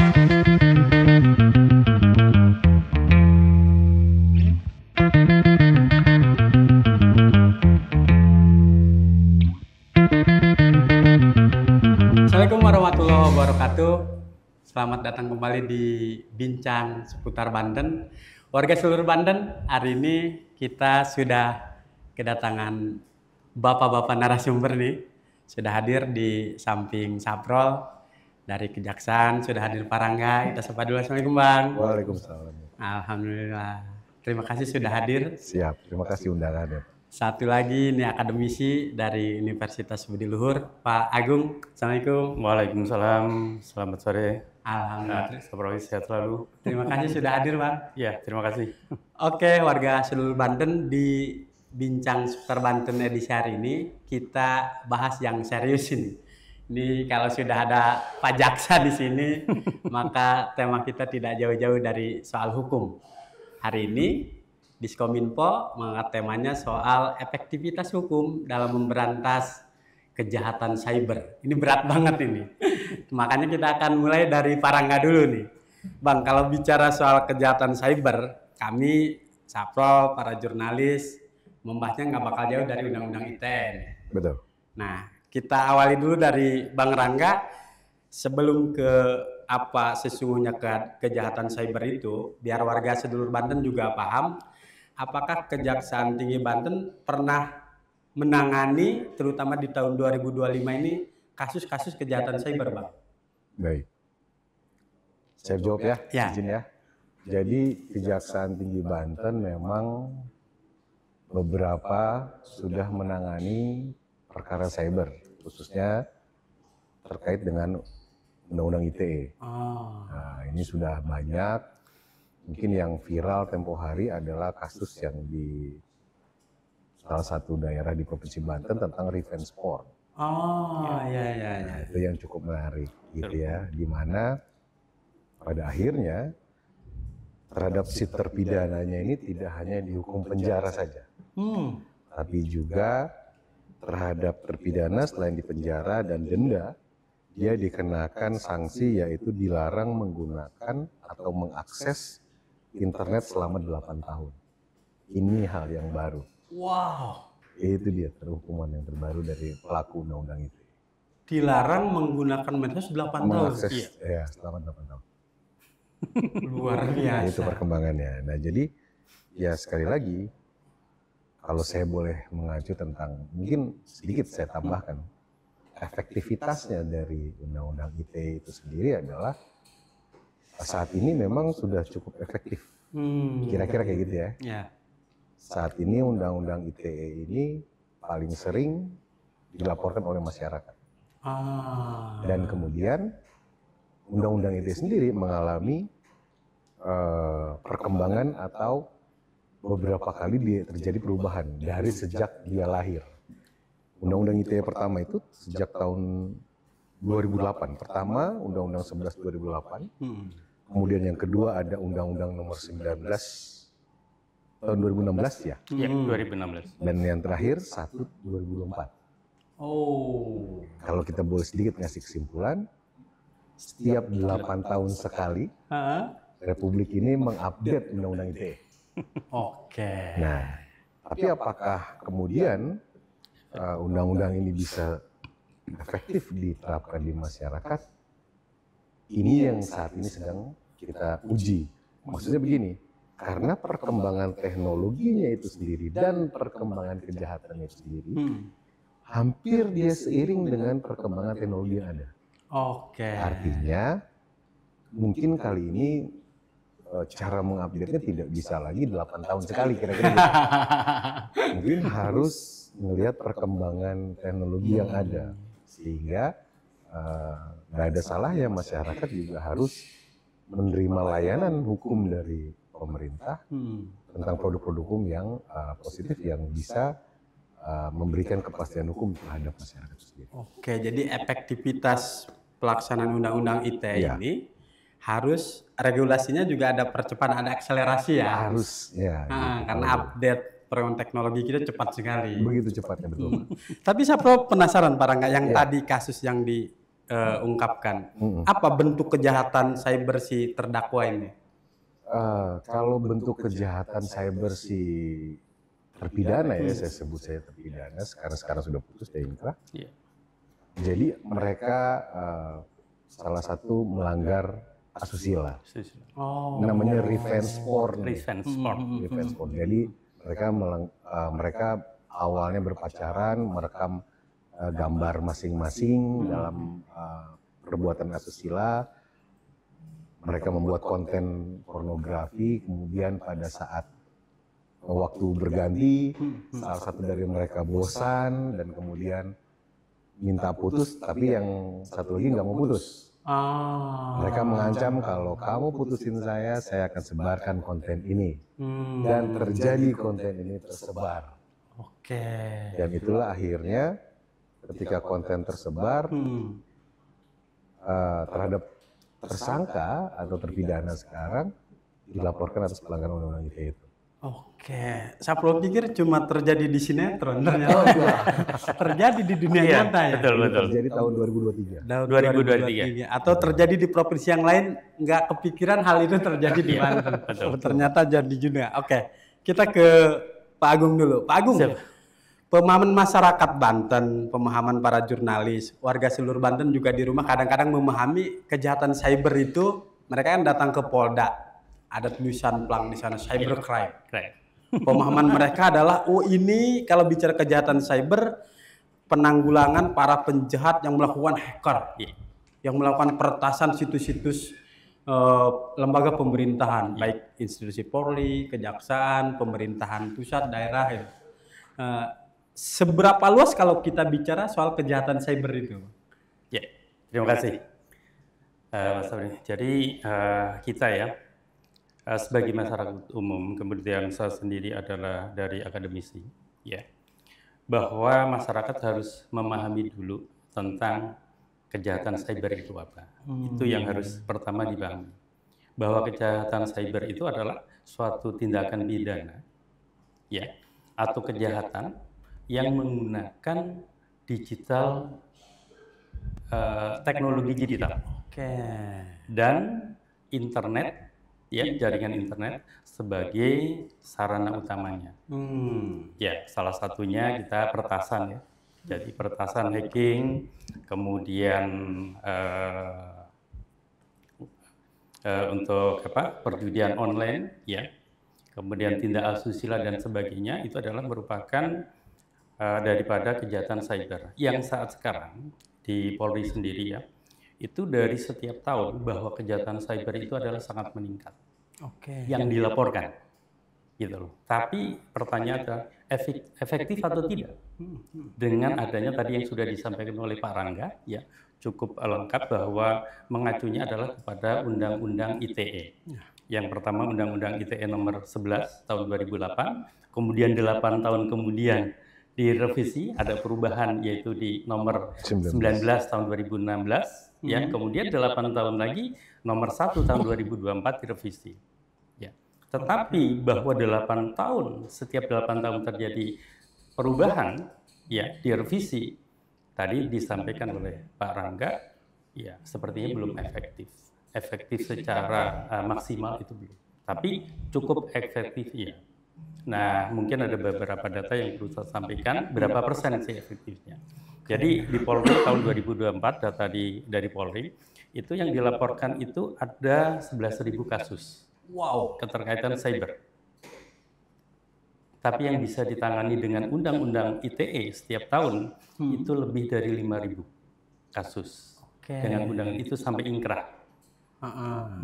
Assalamualaikum warahmatullahi wabarakatuh. Selamat datang kembali di Bincang Seputar Banten. Warga seluruh Banten, hari ini kita sudah kedatangan bapak-bapak narasumber nih. Sudah hadir di samping Saprol dari Kejaksaan, sudah hadir Pak Rangga. Kita sapa dulu. Assalamualaikum Bang. Waalaikumsalam. Alhamdulillah. Terima kasih sudah hadir. Siap, terima kasih undangannya. Satu lagi ini akademisi dari Universitas Budi Luhur, Pak Agung. Assalamualaikum. Waalaikumsalam. Selamat sore. Alhamdulillah. Sabar sehat selalu. Terima kasih sudah hadir, Bang. Ya, terima kasih. Oke, warga seluruh Banten, di Bincang Seputar Banten edisi hari ini kita bahas yang serius ini. Ini kalau sudah ada Pak Jaksa di sini, maka tema kita tidak jauh-jauh dari soal hukum. Hari ini Diskominfo mengangkat temanya soal efektivitas hukum dalam memberantas kejahatan cyber. Ini berat banget ini. Makanya kita akan mulai dari Pak Rangga dulu nih. Bang, kalau bicara soal kejahatan cyber, kami Saprol, para jurnalis, membahasnya nggak bakal jauh dari Undang-Undang ITE. Betul. Nah, kita awali dulu dari Bang Rangga. Sebelum ke apa sesungguhnya kejahatan cyber itu, biar warga seluruh Banten juga paham, apakah Kejaksaan Tinggi Banten pernah menangani, terutama di tahun 2025 ini, kasus-kasus kejahatan cyber, Bang? Baik. Saya jawab ya, Ya. izin ya. Jadi Kejaksaan Tinggi Banten memang beberapa sudah menangani perkara cyber, khususnya terkait dengan Undang-Undang ITE. Oh. Nah, ini sudah banyak. Mungkin yang viral tempo hari adalah kasus yang di salah satu daerah di Provinsi Banten tentang revenge porn. Oh, ya. Nah, itu yang cukup menarik gitu ya, di mana pada akhirnya terhadap si terpidananya ini tidak hanya dihukum penjara saja, tapi juga terhadap terpidana selain dipenjara dan denda, dia dikenakan sanksi yaitu dilarang menggunakan atau mengakses internet selama 8 tahun. Ini hal yang baru. Wow. Itu dia hukuman yang terbaru dari pelaku undang-undang itu. Dilarang menggunakan medsos 8 tahun. Mengakses, ya, selama 8 tahun. Luar biasa. Itu perkembangannya. Nah, jadi ya sekali lagi, kalau saya boleh mengacu tentang, mungkin sedikit saya tambahkan, efektivitasnya dari Undang-Undang ITE itu sendiri adalah saat ini memang sudah cukup efektif. Kira-kira kayak gitu ya. Ya. Saat ini Undang-Undang ITE ini paling sering dilaporkan oleh masyarakat. Dan kemudian Undang-Undang ITE sendiri mengalami perkembangan atau beberapa kali terjadi perubahan dari sejak dia lahir. Undang-Undang ITE pertama itu sejak tahun 2008. Pertama Undang-Undang 11 2008. Kemudian yang kedua ada Undang-Undang nomor 19 tahun 2016 ya. Ya, 2016. Dan yang terakhir 1 2024. Oh. Kalau kita boleh sedikit ngasih kesimpulan, setiap 8 tahun sekali Republik ini mengupdate Undang-Undang ITE. Oke. Nah, tapi apakah kemudian undang-undang ini bisa efektif diterapkan di masyarakat? Ini yang saat ini sedang kita uji. Maksudnya begini, karena perkembangan teknologinya itu sendiri dan perkembangan kejahatannya itu sendiri, hampir dia seiring dengan perkembangan teknologi yang ada. Oke. Artinya, mungkin kali ini cara mengupdate-nya tidak bisa lagi 8 tahun sekali kira-kira gitu. Mungkin harus melihat perkembangan teknologi yang ada, sehingga nggak ada salahnya masyarakat juga harus menerima layanan hukum dari pemerintah tentang produk-produk hukum yang positif yang bisa memberikan kepastian hukum terhadap masyarakat sendiri. Oke, jadi efektivitas pelaksanaan Undang-Undang ITE ini harus regulasinya juga ada percepatan, ada akselerasi ya. Harus ya. Karena update perkembangan teknologi kita cepat sekali. Begitu cepatnya, betul. Tapi saya penasaran Pak Rangga, yang tadi kasus yang di ungkapkan. Apa bentuk kejahatan cyber si terdakwa ini? Kalau bentuk kejahatan cyber si terpidana ya, saya terpidana, sekarang sudah putus dari inkrah. Iya. Jadi mereka salah satu melanggar asusila. Namanya revenge porn. Revenge porn. Revenge porn. Jadi mereka awalnya berpacaran, merekam gambar masing-masing dalam perbuatan asusila. Mereka membuat konten pornografi, kemudian pada saat waktu berganti, salah satu dari mereka bosan dan kemudian minta putus, tapi yang satu lagi nggak mau putus. Mereka mengancam kalau kamu putusin saya akan sebarkan konten ini. Dan terjadi konten ini tersebar. Dan itulah akhirnya ketika konten tersebar terhadap tersangka atau terpidana sekarang dilaporkan atas pelanggaran undang-undang ITE itu. Saya pikir cuma terjadi di sinetron, ternyata terjadi di dunia nyata ya. Betul. Terjadi tahun 2023. Atau terjadi di provinsi yang lain, nggak kepikiran hal itu terjadi di Banten. Ternyata jadi juga. Kita ke Pak Agung dulu. Pak Agung, pemahaman masyarakat Banten, pemahaman para jurnalis, warga seluruh Banten juga di rumah kadang-kadang memahami kejahatan cyber itu, mereka kan datang ke Polda. Ada tulisan pelang di sana cybercrime. Pemahaman mereka adalah ini kalau bicara kejahatan cyber, penanggulangan para penjahat yang melakukan hacker, yang melakukan peretasan situs-situs lembaga pemerintahan, baik institusi Polri, kejaksaan, pemerintahan pusat, daerah. Seberapa luas kalau kita bicara soal kejahatan cyber itu? Ya, terima kasih, Mas Abdi. Jadi kita ya, sebagai masyarakat umum, kemudian saya sendiri adalah dari akademisi, ya, bahwa masyarakat harus memahami dulu tentang kejahatan cyber itu apa. Itu yang harus pertama dipahami. Bahwa kejahatan cyber itu adalah suatu tindakan pidana, ya, atau kejahatan yang menggunakan digital, teknologi digital, dan internet. Ya, jaringan internet sebagai sarana utamanya. Ya, salah satunya kita peretasan ya. Jadi peretasan hacking, kemudian untuk perjudian online, ya, kemudian tindak asusila dan sebagainya, itu adalah merupakan daripada kejahatan cyber. Yang saat sekarang di Polri sendiri ya, itu dari setiap tahun bahwa kejahatan cyber itu adalah sangat meningkat. Yang dilaporkan, gitu loh. Tapi pertanyaan adalah efektif atau tidak? Dengan adanya tadi yang sudah disampaikan oleh Pak Rangga, ya, cukup lengkap bahwa mengacunya adalah kepada Undang-Undang ITE. Yang pertama Undang-Undang ITE nomor 11 tahun 2008, kemudian 8 tahun kemudian direvisi, ada perubahan yaitu di nomor 19 tahun 2016. Ya, kemudian 8 tahun lagi nomor 1 tahun 2024 direvisi. Ya. Tetapi bahwa 8 tahun, setiap 8 tahun terjadi perubahan, ya, direvisi. Tadi disampaikan oleh Pak Rangga, ya, sepertinya belum efektif. Efektif secara maksimal itu belum. Tapi cukup efektif, iya. Nah, mungkin ada beberapa data yang perlu saya sampaikan, berapa persen sih efektifnya. Jadi di Polri tahun 2024 data dari Polri itu yang dilaporkan itu ada 11.000 kasus. Keterkaitan cyber. Tapi yang bisa ditangani dengan Undang-Undang ITE setiap tahun itu lebih dari 5.000 kasus. Dengan undang itu sampai inkrah.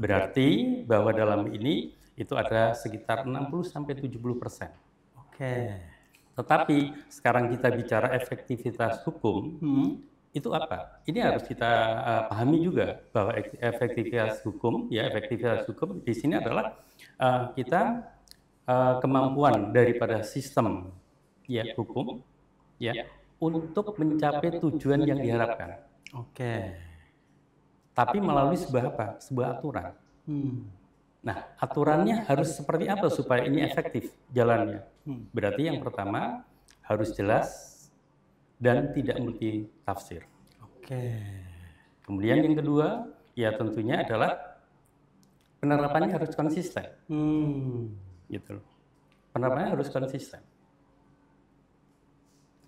Berarti bahwa dalam ini itu ada sekitar 60-70%. Tetapi sekarang kita bicara efektivitas hukum, itu apa? Ini harus kita pahami juga bahwa efektivitas hukum, ya, efektivitas hukum di sini adalah kita kemampuan daripada sistem, ya, hukum, ya, untuk mencapai tujuan yang diharapkan. Tapi melalui sebuah apa? Sebuah aturan. Nah, aturannya harus seperti apa supaya ini efektif jalannya? Berarti yang pertama harus jelas dan tidak multi tafsir. Kemudian yang kedua, ya tentunya adalah penerapannya harus konsisten, gitu loh. Penerapannya harus konsisten.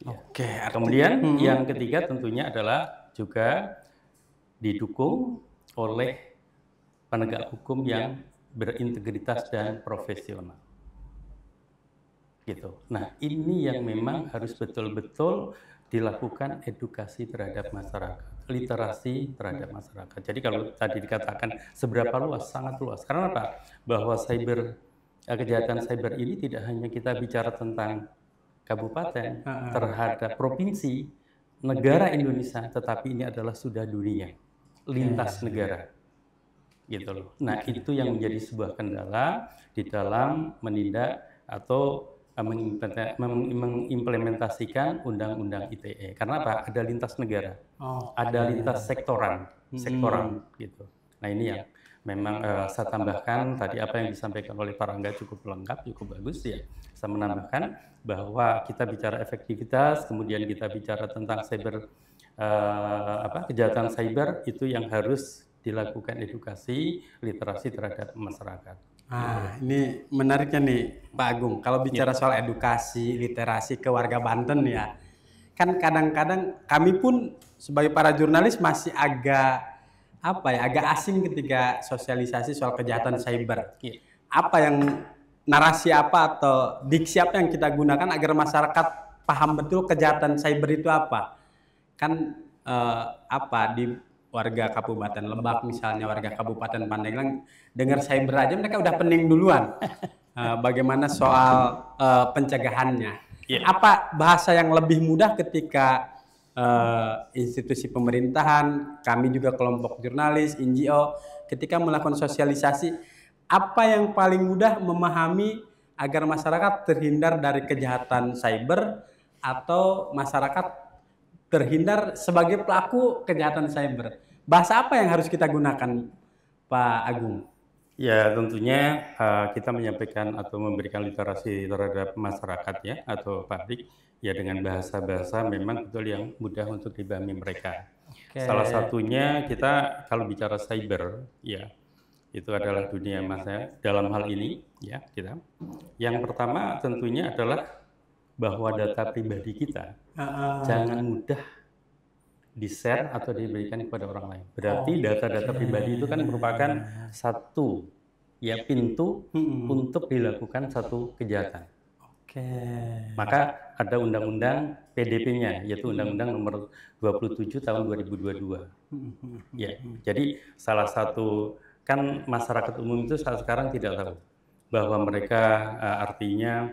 Ya. Oke. Kemudian yang ketiga tentunya adalah juga didukung oleh penegak hukum yang berintegritas dan profesional. Gitu. Nah, ini yang memang harus betul-betul dilakukan edukasi terhadap masyarakat, literasi terhadap masyarakat. Jadi kalau tadi dikatakan seberapa luas, sangat luas. Karena apa? Bahwa kejahatan cyber ini tidak hanya kita bicara tentang kabupaten, terhadap provinsi, negara Indonesia, tetapi ini adalah sudah dunia, lintas negara. Gitu loh. Nah, itu yang menjadi sebuah kendala di dalam menindak atau mengimplementasikan Undang-Undang ITE. Karena apa? Ada lintas negara, ada lintas sektoran gitu. Nah, ini yang memang saya tambahkan tadi apa yang disampaikan oleh Pak Rangga cukup lengkap, cukup bagus ya. Saya menambahkan bahwa kita bicara efektivitas, kemudian kita bicara tentang kejahatan cyber itu yang harus dilakukan edukasi, literasi terhadap masyarakat. Ini menariknya nih Pak Agung, kalau bicara soal edukasi, literasi ke warga Banten ya, kan kadang-kadang kami pun sebagai para jurnalis masih agak asing ketika sosialisasi soal kejahatan cyber. Apa yang narasi apa atau diksi apa yang kita gunakan agar masyarakat paham betul kejahatan cyber itu apa? Kan di warga Kabupaten Lebak misalnya, warga Kabupaten Pandeglang dengar cyber aja mereka udah pening duluan. Bagaimana soal pencegahannya? Apa bahasa yang lebih mudah ketika institusi pemerintahan, kami juga kelompok jurnalis, NGO, ketika melakukan sosialisasi, apa yang paling mudah memahami agar masyarakat terhindar dari kejahatan cyber atau masyarakat terhindar sebagai pelaku kejahatan cyber? Bahasa apa yang harus kita gunakan, Pak Agung? Ya, tentunya kita menyampaikan atau memberikan literasi terhadap masyarakat ya atau publik ya dengan bahasa-bahasa memang betul yang mudah untuk dipahami mereka. Salah satunya kita kalau bicara cyber ya itu adalah dunia masa dalam hal ini ya kita. Yang pertama tentunya adalah bahwa data pribadi kita jangan mudah di-share atau diberikan kepada orang lain. Berarti data-data pribadi itu kan merupakan satu pintu untuk dilakukan satu kejahatan. Maka ada undang-undang PDP-nya, yaitu Undang-Undang Nomor 27 Tahun 2022. Ya, jadi salah satu kan masyarakat umum itu saat sekarang tidak tahu bahwa mereka artinya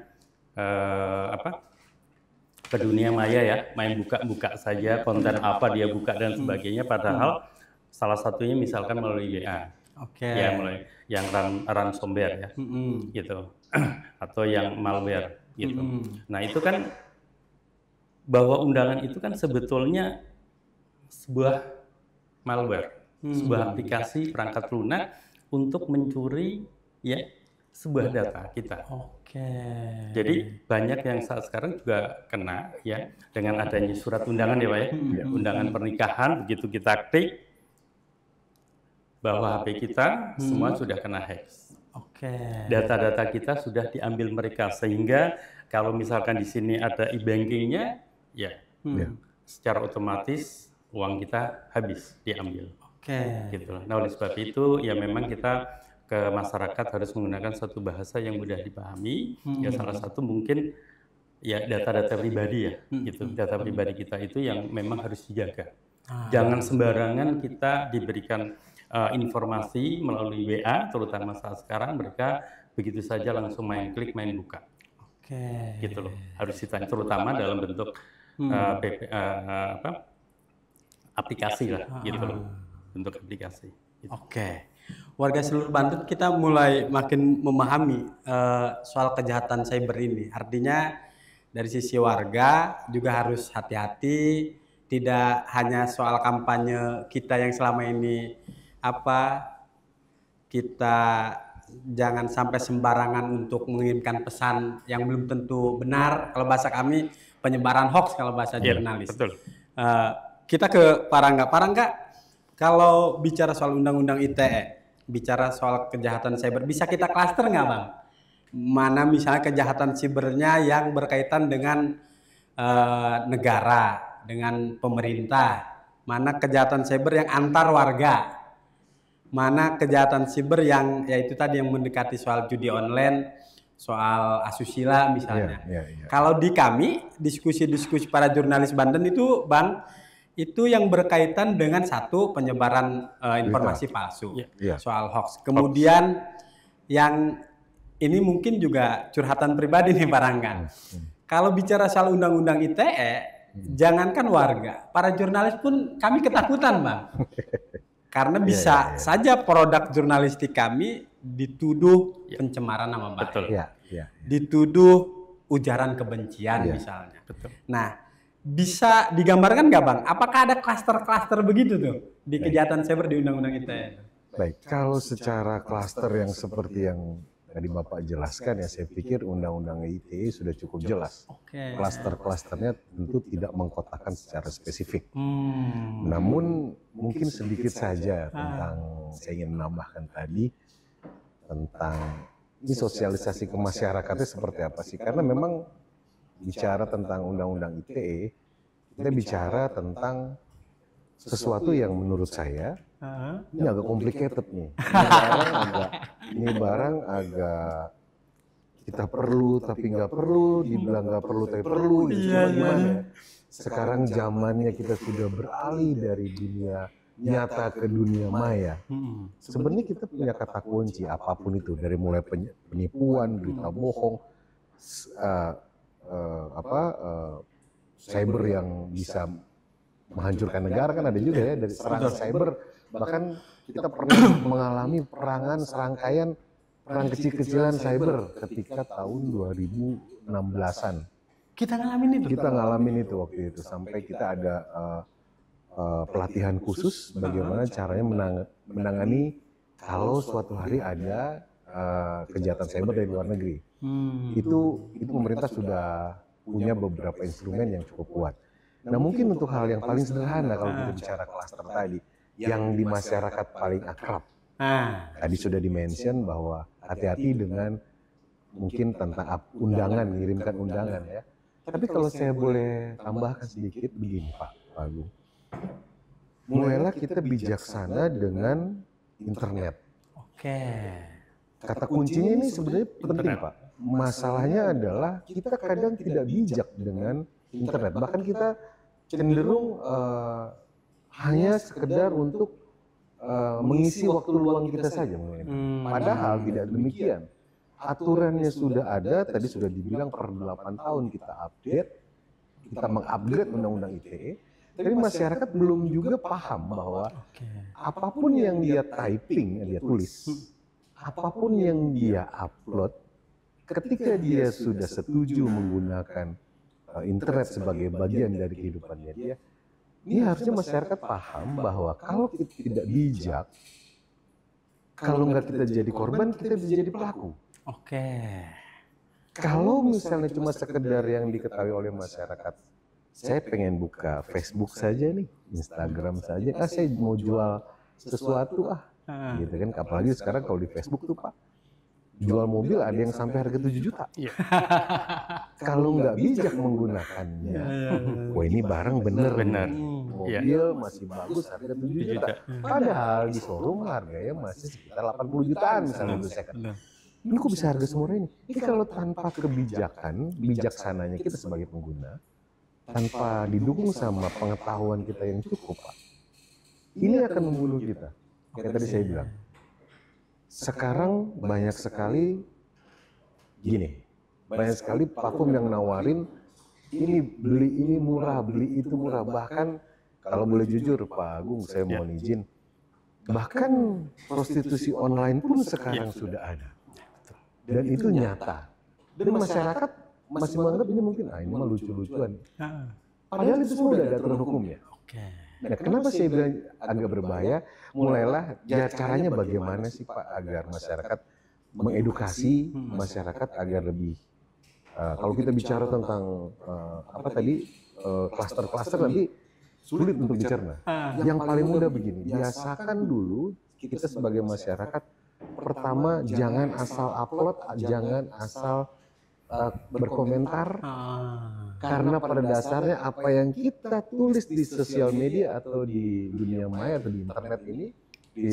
ke dunia maya ya, main buka-buka saja konten apa dia buka dan sebagainya, padahal salah satunya misalkan melalui WA, ya melalui yang ransomware ya, gitu, atau yang malware gitu. Nah itu kan bahwa undangan itu kan sebetulnya sebuah malware, sebuah aplikasi perangkat lunak untuk mencuri ya sebuah data kita. Jadi banyak yang saat sekarang juga kena ya dengan adanya surat undangan ya Pak ya, undangan pernikahan begitu kita klik bahwa HP kita semua sudah kena hack. Data-data kita sudah diambil mereka sehingga kalau misalkan di sini ada e-bankingnya ya secara otomatis uang kita habis diambil. Gitu. Nah oleh sebab itu ya memang kita ke masyarakat harus menggunakan satu bahasa yang mudah dipahami. Ya salah satu mungkin ya data-data pribadi ya, gitu. Data pribadi kita itu yang memang harus dijaga. Jangan sembarangan kita diberikan informasi melalui WA, terutama saat sekarang mereka begitu saja langsung main klik, main buka. Gitu loh. Harus ditanya, terutama dalam bentuk aplikasi lah, gitu loh. Bentuk aplikasi. Gitu. Warga seluruh Banten kita mulai makin memahami soal kejahatan cyber ini. Artinya dari sisi warga juga harus hati-hati, tidak hanya soal kampanye kita yang selama ini kita jangan sampai sembarangan untuk mengirimkan pesan yang belum tentu benar. Kalau bahasa kami penyebaran hoax kalau bahasa jurnalis. Betul. Kita ke Pak Rangga. Kalau bicara soal undang-undang ITE, bicara soal kejahatan cyber, bisa kita klaster nggak Bang? Mana misalnya kejahatan sibernya yang berkaitan dengan negara, dengan pemerintah, mana kejahatan cyber yang antar warga, mana kejahatan siber yang yaitu tadi yang mendekati soal judi online, soal asusila misalnya. Kalau di kami, diskusi-diskusi para jurnalis Banten itu Bang, itu yang berkaitan dengan satu penyebaran informasi palsu, soal hoax. Kemudian yang ini mungkin juga curhatan pribadi nih barangkali. Kalau bicara soal undang-undang ITE, jangankan warga, para jurnalis pun kami ketakutan Bang. Karena bisa saja produk jurnalistik kami dituduh pencemaran nama baik, dituduh ujaran kebencian misalnya. Nah, bisa digambarkan nggak Bang? Apakah ada klaster-klaster begitu tuh di kejahatan cyber di Undang-Undang ITE? Baik, kalau secara klaster yang seperti yang tadi Bapak jelaskan ya, saya pikir Undang-Undang ITE sudah cukup jelas. Klaster-klasternya tentu tidak mengkotakkan secara spesifik. Namun mungkin sedikit saja tentang, saya ingin menambahkan tadi, tentang ini sosialisasi ke masyarakatnya seperti apa sih? Karena memang bicara tentang Undang-Undang ITE, kita bicara tentang sesuatu yang menurut saya ini agak complicated nih. Ini barang agak kita perlu tapi nggak perlu, dibilang nggak perlu tapi perlu. Gimana ya? Sekarang zamannya kita sudah beralih dari dunia nyata ke dunia maya. Sebenarnya kita punya kata kunci apapun itu, dari mulai penipuan, berita bohong, cyber yang bisa menghancurkan negara kan ada juga ya, dari serangan cyber. Bahkan kita pernah mengalami serangkaian perang kecil-kecilan cyber ketika tahun 2016-an. Kita ngalamin itu waktu itu, sampai kita ada pelatihan khusus bagaimana caranya menangani kalau suatu hari ada kejahatan cyber dari luar negeri. Itu pemerintah sudah punya beberapa instrumen yang cukup kuat. Nah, mungkin untuk hal yang paling sederhana kalau kita bicara klaster tadi, yang di masyarakat paling akrab. Tadi sudah di-mention bahwa hati-hati dengan mungkin tentang undangan, mengirimkan undangan ya. Tapi kalau saya boleh tambahkan sedikit begini Pak Agung. Mulailah kita bijaksana dengan internet. Kata kuncinya ini sebenarnya penting Pak. Masalahnya adalah kita kadang tidak bijak dengan internet. Bahkan kita cenderung hanya sekedar untuk mengisi waktu luang kita saja. Padahal tidak demikian. Aturannya sudah ada, tadi sudah dibilang per 8 tahun kita update, kita mengupgrade Undang-Undang ITE. Tapi masyarakat belum juga paham bahwa apapun yang dia typing, dia tulis, apapun yang dia upload, ketika dia sudah setuju menggunakan internet sebagai bagian dari kehidupannya dia, ini harusnya masyarakat paham bahwa kalau kita tidak bijak, kalau nggak kita jadi korban, kita bisa jadi pelaku. Kalau misalnya cuma sekedar yang diketahui oleh masyarakat, saya pengen buka Facebook saja nih, Instagram saja, saya mau jual sesuatu gitu kan. Apalagi sekarang kalau di Facebook tuh Pak, jual mobil ada yang sampai harga 7 juta. Kalau nggak bijak menggunakannya, wah ini barang bener. Mobil masih bagus harga 7 juta. Padahal di showroom harganya masih sekitar 80 jutaan misalnya untuk second. Ini kok bisa harga semurah ini? Ini kalau tanpa kebijakan, bijaksananya kita sebagai pengguna, tanpa didukung sama pengetahuan kita yang cukup Pak, ini akan membunuh kita. Kayak tadi saya bilang. Sekarang banyak sekali platform yang nawarin ini beli ini murah, beli itu murah. Bahkan kalau boleh jujur Pak Agung, saya mohon izin, bahkan prostitusi online pun sekarang sudah ada. Dan itu nyata. Dan masyarakat masih menganggap ini mungkin ini mah lucu-lucuan. Padahal itu semua sudah ada aturan hukumnya. Nah, kenapa saya bilang agak berbahaya? Mulailah caranya bagaimana sih Pak agar masyarakat mengedukasi masyarakat agar lebih kalau kita bicara tentang klaster-klaster nanti sulit untuk dicerna. Yang paling mudah begini, biasakan dulu kita sebagai masyarakat, pertama jangan asal upload, jangan asal berkomentar, karena pada dasarnya apa yang kita tulis di sosial media atau di dunia maya atau di internet ini, di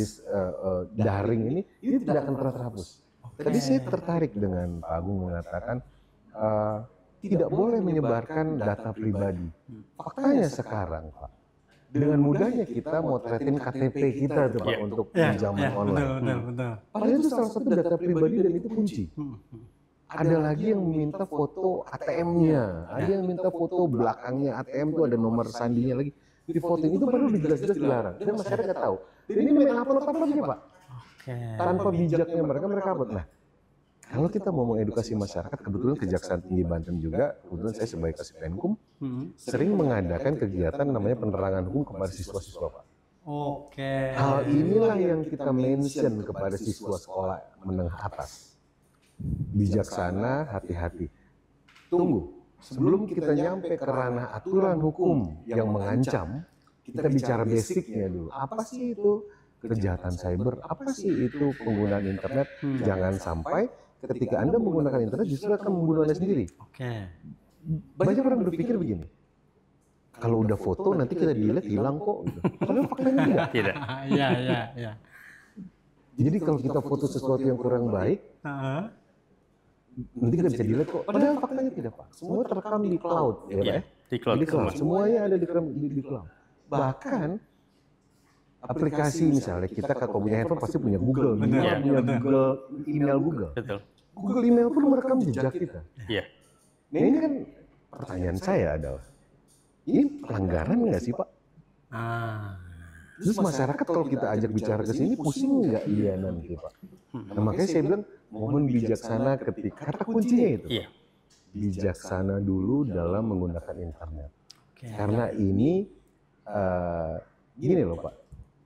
daring ini tidak akan pernah terhapus. Tadi saya tertarik dengan Pak Agung mengatakan tidak boleh menyebarkan data pribadi. Faktanya sekarang, Pak, dengan mudahnya kita motretin KTP kita tuh Pak untuk pinjaman online. Betul. Padahal itu salah satu data pribadi dan itu kunci. Ada lagi yang minta foto ATM-nya, ada yang minta foto belakangnya ATM tuh ada nomor sandinya lagi. Di foto itu baru jelas-jelas dilarang. Dan masyarakat tahu. Dan ini main upload aja Pak. Tanpa bijaknya mereka upload. Nah, kalau kita mau mengedukasi masyarakat, kebetulan Kejaksaan Tinggi Banten juga, kebetulan saya sebagai Kasipenkum, sering mengadakan kegiatan namanya penerangan hukum kepada siswa-siswa Pak. Hal inilah yang kita mention kepada siswa sekolah menengah atas. Bijaksana, hati-hati. Tunggu, sebelum kita nyampe ke ranah aturan hukum yang mengancam, kita bicara basicnya dulu. Apa sih itu kejahatan cyber? Apa sih itu penggunaan internet? Jangan sampai ketika Anda menggunakan internet justru akan membunuh Anda sendiri. Banyak orang berpikir begini, kalau udah foto nanti kita delete hilang kok. Gitu. Padahal faktanya tidak. Iya. Jadi kalau kita foto sesuatu yang kurang baik, nanti kita bisa delete kok. Padahal faktanya tidak Pak. Semua terekam di cloud, ya Pak ya? Di cloud. Semuanya ada di cloud. Bahkan aplikasi misalnya kita kalau punya handphone pasti punya Google, punya Google email Google. Betul. Google email pun merekam jejak kita. Iya. Nah ini kan pertanyaan saya adalah, ini pelanggaran nggak sih Pak? Terus masyarakat kalau kita ajak bicara ke sini pusing nggak dia nanti Pak? Nah makanya saya bilang mohon bijaksana ketika kata kuncinya itu. Iya. Bijaksana dulu dalam menggunakan internet. Karena ini gini loh Pak.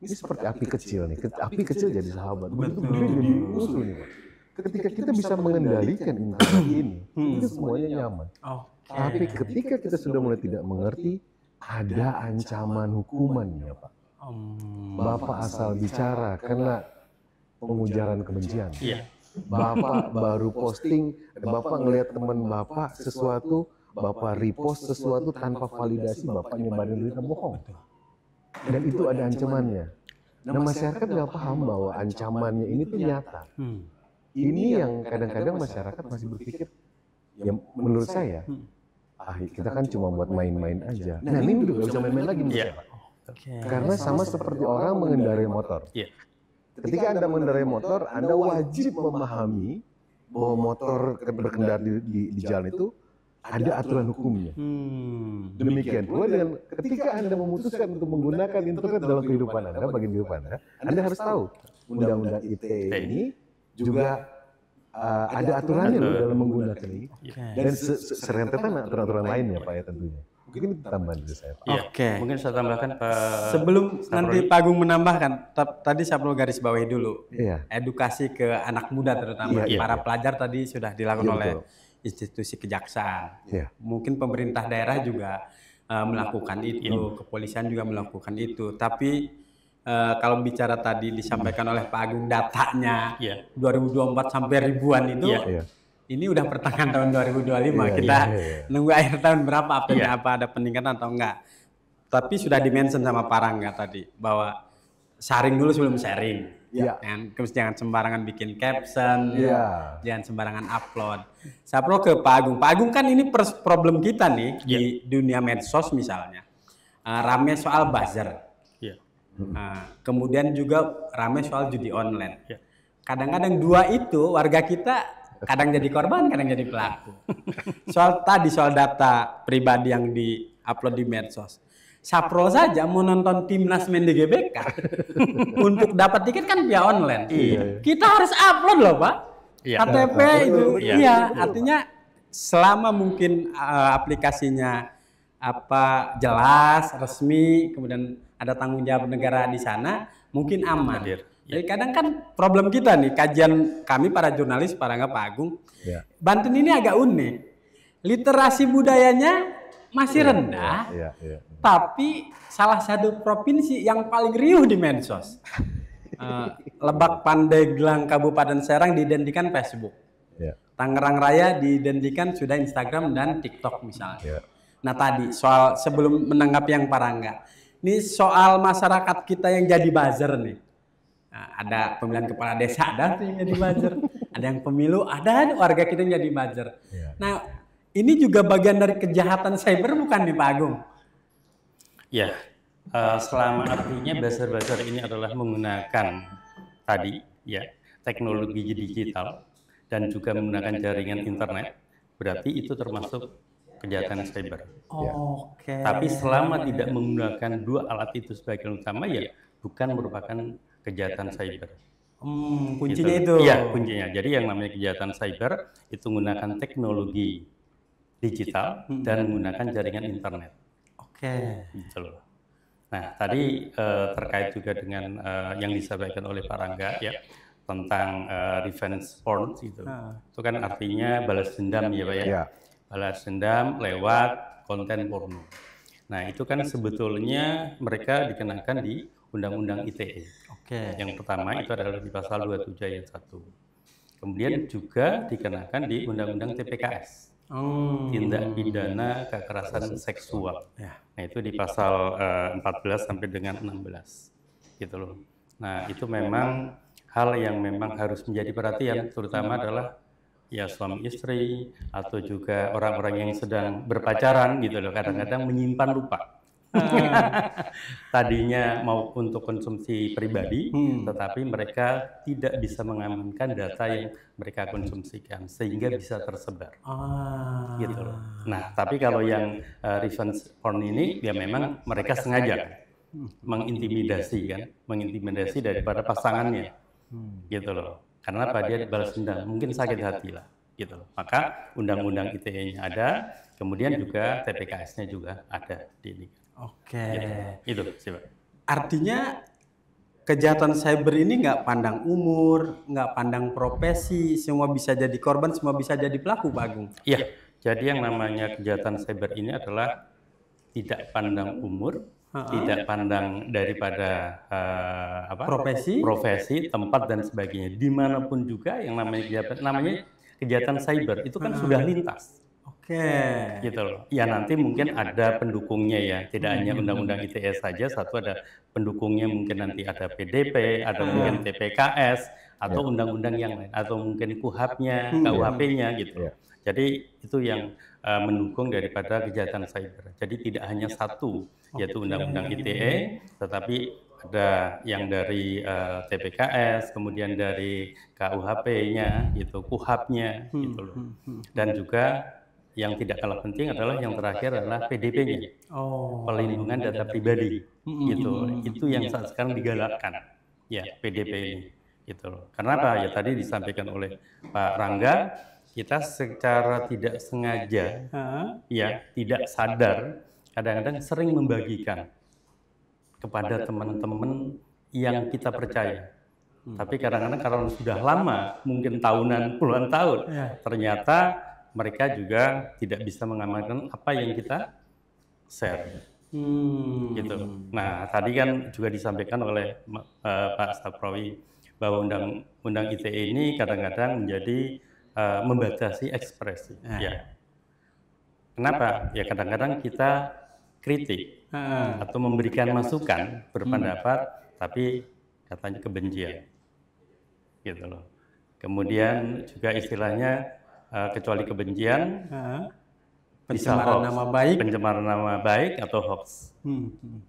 Ini seperti api kecil nih. Api kecil jadi sahabat. Begitu gede jadi musuh nih Pak. Ketika kita bisa mengendalikan internet ini, itu semuanya nyaman. Tapi ketika kita sudah mulai tidak mengerti, ada ancaman hukumannya Pak. Bapak asal bicara kena pengujaran kebencian. Bapak baru posting, Bapak ngelihat teman Bapak sesuatu, Bapak repost sesuatu tanpa validasi, Bapak nyebarin berita bohong. Dan itu ada ancamannya. Nah masyarakat nggak paham bahwa ancamannya ini tuh nyata. Ini yang kadang-kadang masyarakat masih berpikir, ya menurut saya, kita kan cuma buat main-main aja. Nah ini udah nggak bisa main-main lagi menurut saya Pak. Karena sama seperti orang mengendarai motor. Ketika Anda mengendarai motor, Anda wajib memahami bahwa motor berkendara di jalan itu ada aturan hukumnya. Demikian pula dengan ketika Anda memutuskan untuk menggunakan internet dalam kehidupan Anda, bagian kehidupan Anda harus tahu Undang-Undang ITE ini juga ada aturannya loh dalam menggunakan ini. Dan serentetan aturan-aturan lainnya Pak ya tentunya. Mungkin itu tambahan dari saya Pak. Mungkin saya tambahkan Pak. Sebelum nanti Pak Agung menambahkan, tadi saya perlu garis bawahi dulu. Iya. Edukasi ke anak muda terutama para pelajar tadi sudah dilakukan oleh institusi kejaksaan. Mungkin pemerintah daerah juga melakukan itu, kepolisian juga melakukan itu. Tapi kalau bicara tadi disampaikan oleh Pak Agung datanya 2024 sampai ribuan itu, ini udah pertengahan tahun 2025. Kita nunggu akhir tahun berapa apa ada peningkatan atau enggak. Tapi sudah dimention sama Pak Rangga tadi bahwa sharing dulu sebelum sharing. Terus jangan sembarangan bikin caption, jangan sembarangan upload. Saya perlu ke Pak Agung. Pak Agung kan ini problem kita nih di dunia medsos misalnya. Rame soal buzzer. Kemudian juga rame soal judi online. Kadang-kadang dua itu warga kita kadang jadi korban, kadang jadi pelaku. Soal data pribadi yang di-upload di medsos. Sapro saja mau nonton timnas main di GBK untuk dapat tiket kan via online. Kita harus upload loh Pak. KTP itu. Artinya selama mungkin aplikasinya jelas, resmi, kemudian ada tanggung jawab negara di sana, mungkin aman. Jadi kadang kan problem kita nih, kajian kami para jurnalis, Pak Rangga, Pak Agung, Banten ini agak unik. Literasi budayanya masih rendah, tapi salah satu provinsi yang paling riuh di medsos. Lebak, Pandeglang, Kabupaten Serang diidentikan Facebook. Ya. Tangerang Raya diidentikan sudah Instagram dan TikTok misalnya. Ya. Nah tadi soal sebelum menanggapi yang Parangga, ini soal masyarakat kita yang jadi buzzer nih. Nah, ada pemilihan kepala desa, ada tuh yang jadi buzzer. Ada yang pemilu, ada warga kita yang jadi buzzer. Ya. Nah ini juga bagian dari kejahatan cyber bukan nih Pak Agung? Ya, selama artinya buzzer-buzzer ini adalah menggunakan tadi ya teknologi digital dan juga menggunakan jaringan internet, berarti itu termasuk kejahatan cyber. Oke. Tapi selama tidak menggunakan dua alat itu sebagai utama ya bukan merupakan kejahatan cyber. Kuncinya Gitu. itu. Iya, kuncinya. Jadi yang namanya kejahatan cyber itu menggunakan teknologi digital dan menggunakan jaringan internet. Oke. Gitu loh. Nah, tadi terkait juga dengan yang disampaikan oleh Pak Rangga ya tentang revenge porn gitu. Itu kan artinya balas dendam ya Pak ya. Ya. Balas dendam lewat konten porno. Nah, itu kan sebetulnya mereka dikenakan di Undang-Undang ITE. Oke. Yang pertama itu adalah di pasal 27 ayat 1. Kemudian juga dikenakan di Undang-Undang TPKS. Tindak pidana kekerasan seksual. Ya. Nah, itu di pasal 14 sampai dengan 16. Gitu loh. Nah, itu memang hal yang memang harus menjadi perhatian, terutama adalah ya suami istri atau juga orang-orang yang sedang berpacaran gitu loh. Kadang-kadang menyimpan lupa. Tadinya mau untuk konsumsi pribadi, tetapi mereka tidak bisa mengamankan data yang mereka konsumsikan sehingga bisa tersebar. Gitu loh. Nah, tapi kalau yang revenge porn ini ya memang mereka sengaja mengintimidasi kan, mengintimidasi daripada pasangannya. Gitu loh. Karena apa dia balas dendam, mungkin sakit hati lah. Gitu loh. Maka Undang-Undang ITE-nya ada, kemudian juga TPKS-nya juga ada di ini. Oke. Itu sih Pak. Artinya kejahatan cyber ini nggak pandang umur, nggak pandang profesi, semua bisa jadi korban, semua bisa jadi pelaku, Pak Agung. Iya, jadi yang namanya kejahatan cyber ini adalah tidak pandang umur, tidak pandang daripada profesi, tempat dan sebagainya. Dimanapun juga yang namanya kejahatan cyber itu kan sudah lintas. Oke. Gitu loh. Ya nanti mungkin ada pendukungnya ya, tidak hanya Undang-Undang ITE saja, satu ada pendukungnya mungkin nanti ada PDP, ada mungkin TPKS atau undang-undang yang lain, atau mungkin KUHP-nya, KUHP-nya gitu. Jadi itu yang mendukung daripada kejahatan cyber. Jadi tidak hanya satu, yaitu Undang-Undang ITE, tetapi ada yang dari TPKS, kemudian dari KUHP-nya, gitu, KUHP-nya, gitu loh. Dan juga yang tidak kalah penting adalah yang terakhir adalah PDP-nya, pelindungan data pribadi, gitu. Itu yang saat sekarang digalakkan, ya PDP ini, gitu loh. Karena apa? Ya tadi disampaikan oleh Pak Rangga, kita secara tidak sengaja, ya tidak sadar, kadang-kadang sering membagikan kepada teman-teman yang kita percaya. Tapi kadang-kadang karena sudah lama, mungkin tahunan, puluhan tahun, ternyata mereka juga tidak bisa mengamankan apa yang kita share. Gitu. Nah, tadi kan juga disampaikan oleh Pak Saprawi bahwa Undang-Undang ITE ini kadang-kadang menjadi membatasi ekspresi. Ya. Kenapa? Ya kadang-kadang kita kritik atau memberikan masukan, berpendapat, tapi katanya kebencian. Gitu loh. Kemudian juga istilahnya kecuali kebencian, pencemaran nama baik atau hoax,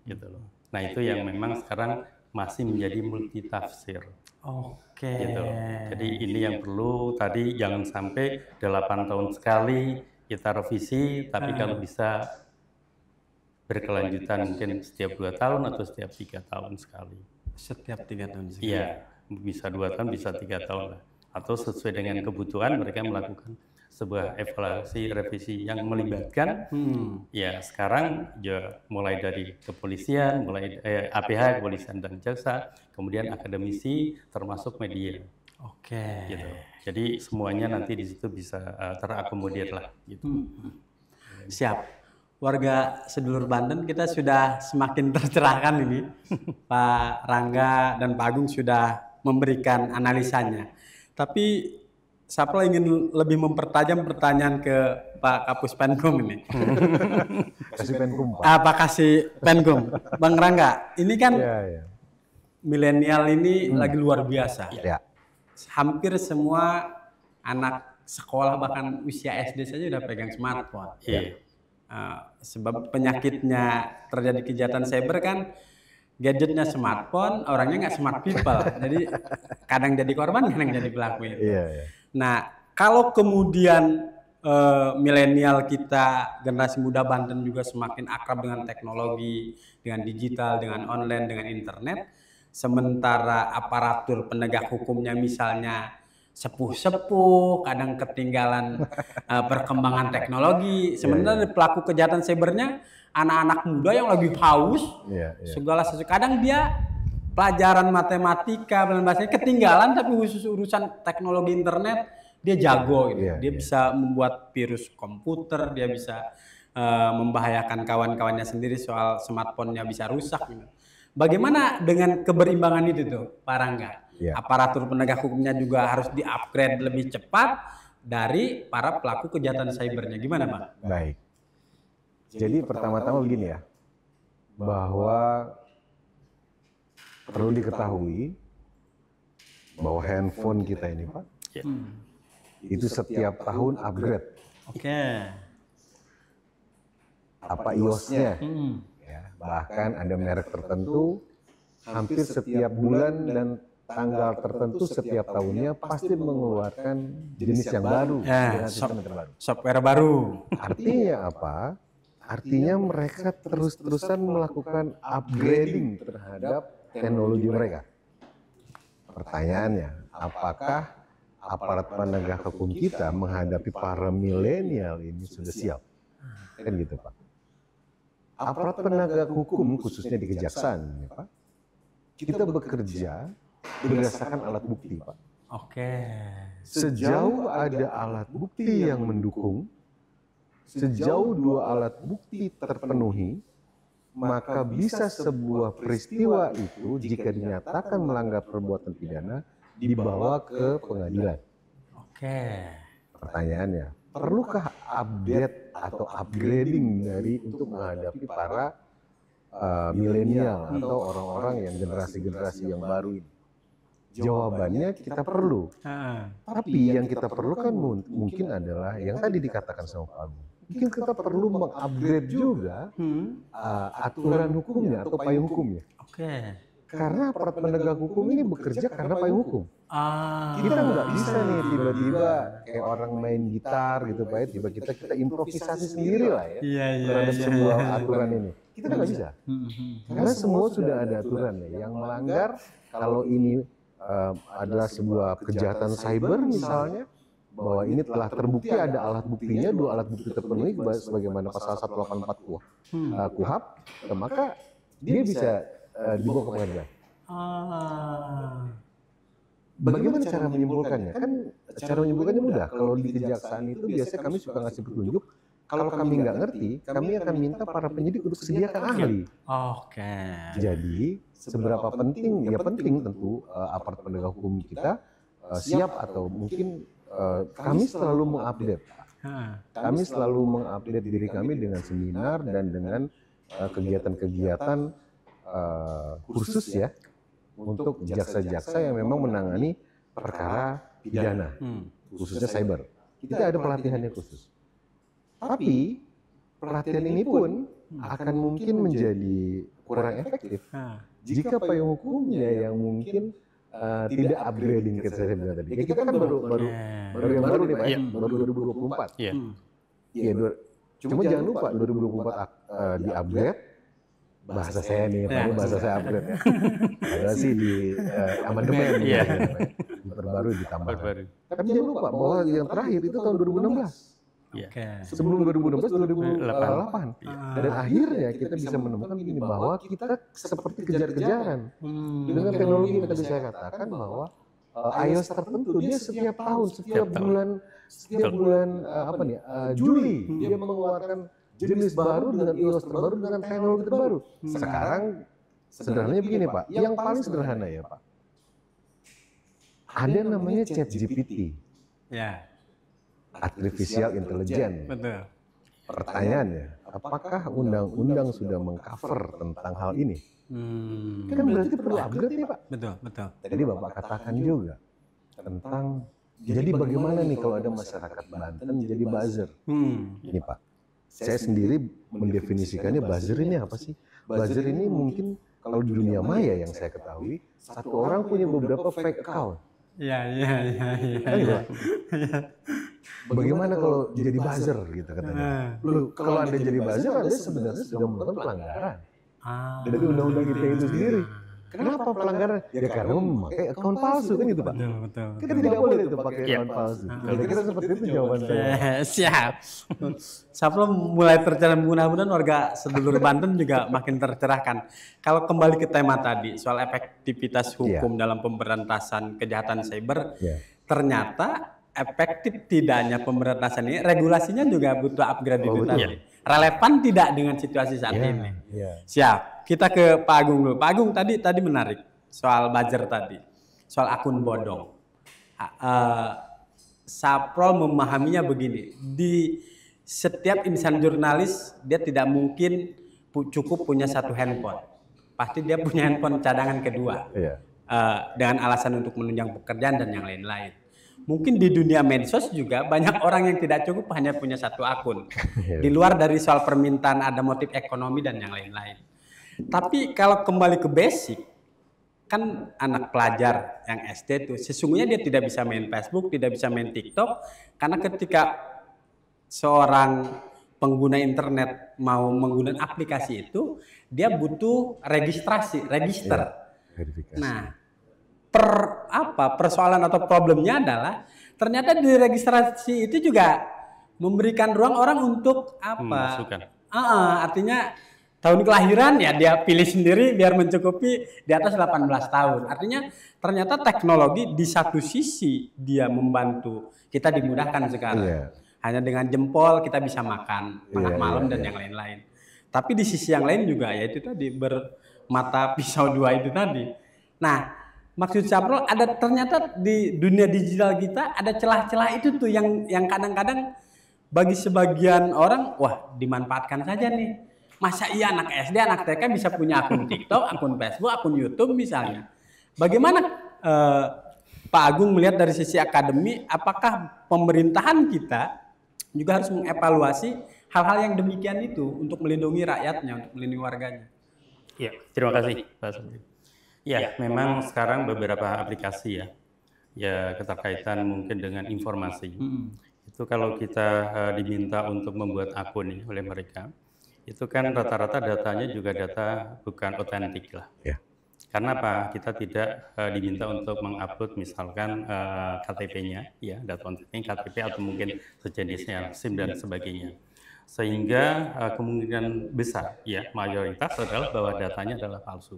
gitu loh. Nah itu yang memang sekarang masih menjadi multitafsir. Gitu loh. Jadi ini yang perlu tadi jangan sampai 8 tahun sekali kita revisi, tapi kalau bisa berkelanjutan mungkin setiap 2 tahun atau setiap 3 tahun sekali. Setiap 3 tahun sekali. Iya, bisa 2 tahun, bisa 3 tahun lah. Atau sesuai dengan kebutuhan mereka melakukan sebuah evaluasi revisi yang melibatkan ya sekarang ya mulai dari kepolisian, mulai APH kepolisian dan jaksa, kemudian akademisi termasuk media. Gitu. Jadi semuanya nanti di situ bisa terakomodir lah gitu. Siap. warga sedulur Banten, kita sudah semakin tercerahkan ini. Pak Rangga dan Pak Agung sudah memberikan analisanya. Tapi Sapra ingin lebih mempertajam pertanyaan ke Pak Kapus Penkum ini. Kasih Penkum, Pak. Pak kasih Penkum. Bang Rangga, ini kan Ya. milenial ini lagi luar biasa. Ya. Hampir semua anak sekolah bahkan usia SD saja udah pegang smartphone. Iya. Sebab penyakitnya terjadi kejahatan cyber kan gadgetnya smartphone, orangnya nggak smart people. Jadi kadang jadi korban, kadang jadi pelaku. Iya. Nah, kalau kemudian milenial kita, generasi muda Banten juga semakin akrab dengan teknologi, dengan digital, dengan online, dengan internet, sementara aparatur penegak hukumnya misalnya sepuh-sepuh, kadang ketinggalan perkembangan teknologi. Sementara dari pelaku kejahatan cybernya anak-anak muda yang lagi haus, segala sesuatu. Kadang dia pelajaran matematika, bahasanya ketinggalan, tapi khusus urusan teknologi internet dia jago. Gitu. Dia bisa membuat virus komputer, dia bisa membahayakan kawan-kawannya sendiri soal smartphone-nya bisa rusak. Gitu. Bagaimana dengan keberimbangan itu tuh, Pak Rangga? Aparatur penegak hukumnya juga harus di-upgrade lebih cepat dari para pelaku kejahatan cybernya. Gimana, Pak? Baik. Jadi pertama-tama begini ya, bahwa perlu diketahui bahwa handphone kita ini, Pak, itu setiap tahun upgrade. Oke. Apa iOS-nya? Ya, bahkan ada merek tertentu, hampir setiap bulan dan tanggal tertentu setiap tahunnya pasti mengeluarkan jenis yang baru dengan sistem yang terbaru. Software baru. Artinya apa? Artinya mereka terus-terusan melakukan upgrading terhadap teknologi mereka. Pertanyaannya, apakah aparat penegak hukum kita menghadapi para milenial ini sudah siap? Kan gitu, Pak. Aparat penegak hukum khususnya di kejaksaan, ya, Pak, kita bekerja berdasarkan alat bukti, Pak. Oke. Sejauh ada alat bukti yang mendukung, sejauh dua alat bukti terpenuhi, maka bisa sebuah peristiwa itu jika dinyatakan melanggar perbuatan pidana dibawa ke pengadilan. Oke. Pertanyaannya, perlukah update atau upgrading dari untuk menghadapi para milenial atau orang-orang yang generasi-generasi yang baru ini? Jawabannya kita perlu. Tapi yang kita perlukan mungkin adalah yang tadi dikatakan sama Pak Agung. Mungkin kita perlu mengupgrade juga aturan hukumnya atau payung hukumnya. Oke. Karena aparat penegak hukum ini bekerja karena payung hukum. Kita nggak bisa nih tiba-tiba kayak orang main gitar gitu, Pak. Tiba-tiba kita improvisasi sendiri lah ya terhadap sebuah aturan ini. Kita nggak bisa. Karena semua sudah ada aturannya. Yang melanggar kalau ini adalah sebuah kejahatan cyber misalnya, bahwa ini telah terbukti ada alat buktinya, dua alat bukti terpenuhi sebagaimana pasal 184 KUHP, maka dia bisa dibawa ke pengadilan. Bagaimana cara menyimpulkannya? Kan cara menyimpulkannya mudah. Kalau di kejaksaan itu biasanya kami suka ngasih petunjuk. Kalau kami nggak ngerti, kami akan minta para penyidik untuk sediakan ahli. Oke. Jadi seberapa penting? Ya penting tentu aparat penegak hukum kita siap atau mungkin kami selalu mengupdate. Kami selalu mengupdate diri kami dengan seminar dan dengan kegiatan-kegiatan khusus ya untuk jaksa-jaksa yang memang menangani perkara pidana, khususnya cyber. Kita ada pelatihannya khusus. Tapi pelatihan ini pun akan mungkin menjadi kurang efektif jika payung hukumnya yang mungkin tidak upgrading kita saya bilang tadi. Kita kan baru yang baru nih Pak, baru 2024. Iya. Cuma jangan lupa 2024 di-upgrade. Bahasa saya nih, bahasa saya upgrade ya. Padahal sih di amandemen diperbarui ditambah. Tapi jangan lupa bahwa yang terakhir itu tahun 2016. Sebelum 2016, 2008. Dan akhirnya kita bisa menemukan begini, bahwa kita seperti kejar-kejaran. Dengan teknologi yang tadi saya katakan bahwa iOS tertentu dia setiap tahun, setiap bulan Juli dia mengeluarkan jenis baru dengan iOS terbaru dengan teknologi terbaru. Sekarang sederhananya begini Pak, yang paling sederhana ya Pak, ada namanya ChatGPT, Ya, Artificial Intelligence. betul. Pertanyaannya, apakah undang-undang sudah mengcover tentang hal ini? Kan berarti perlu upgrade ya Pak. Betul, betul. Tadi Bapak katakan juga tentang, jadi bagaimana nih kalau ada masyarakat Banten jadi buzzer? Ini Pak, saya sendiri mendefinisikannya buzzer ini apa sih? Buzzer ini mungkin kalau di dunia maya yang saya ketahui, satu orang punya beberapa fake account. Iya. Kan gitu, Pak? Bagaimana kalau jadi buzzer gitu katanya? Loh, kalau Anda jadi buzzer, Anda sebenarnya sudah melakukan pelanggaran dari undang-undang ITE itu sendiri. Kenapa pelanggaran? Ya karena memakai akun palsu kan gitu Pak. Betul. Kita tidak boleh itu pakai akun palsu. Kira-kira seperti itu jawaban saya. Siap. Sebelum mulai tercerah, mudah-mudahan warga sedulur Banten juga makin tercerahkan. Kalau kembali ke tema tadi soal efektivitas hukum dalam pemberantasan kejahatan cyber, ternyata efektif tidaknya pemberantasan ini, regulasinya juga butuh upgrade itu tadi. Relevan tidak dengan situasi saat ini. Siap. Kita ke Pak Agung dulu. Pak Agung tadi menarik soal buzzer tadi, soal akun bodong. Saprol memahaminya begini, di setiap insan jurnalis dia tidak mungkin cukup punya satu handphone. Pasti dia punya handphone cadangan kedua. Dengan alasan untuk menunjang pekerjaan dan yang lain-lain. Mungkin di dunia medsos juga banyak orang yang tidak cukup hanya punya satu akun. Di luar dari soal permintaan ada motif ekonomi dan yang lain-lain. Tapi kalau kembali ke basic, kan anak pelajar yang SD itu sesungguhnya dia tidak bisa main Facebook, tidak bisa main TikTok, karena ketika seorang pengguna internet mau menggunakan aplikasi itu, dia butuh register. Nah, persoalan atau problemnya adalah ternyata di registrasi itu juga memberikan ruang orang untuk artinya tahun kelahiran ya dia pilih sendiri biar mencukupi di atas 18 tahun. Artinya ternyata teknologi di satu sisi dia membantu kita dimudahkan sekarang. Hanya dengan jempol kita bisa makan tengah malam dan yang lain-lain. Tapi di sisi yang lain juga yaitu tadi bermata pisau dua itu tadi. Nah, maksud Saprol ada ternyata di dunia digital kita ada celah-celah itu tuh yang kadang-kadang bagi sebagian orang wah dimanfaatkan saja nih. Masa iya anak SD, anak TK bisa punya akun TikTok, akun Facebook, akun YouTube misalnya. Bagaimana Pak Agung melihat dari sisi akademi, apakah pemerintahan kita juga harus mengevaluasi hal-hal yang demikian itu untuk melindungi rakyatnya, untuk melindungi warganya? Ya, terima kasih Pak Sabri. Ya, memang sekarang beberapa aplikasi ya keterkaitan mungkin dengan informasi. Itu kalau kita diminta untuk membuat akun oleh mereka, itu kan rata-rata datanya juga data bukan otentik lah. Karena apa? Kita tidak diminta untuk mengupload misalkan KTP-nya, ya, data otentik KTP atau mungkin sejenisnya, SIM dan sebagainya. Sehingga kemungkinan besar, ya, mayoritas adalah bahwa datanya adalah palsu.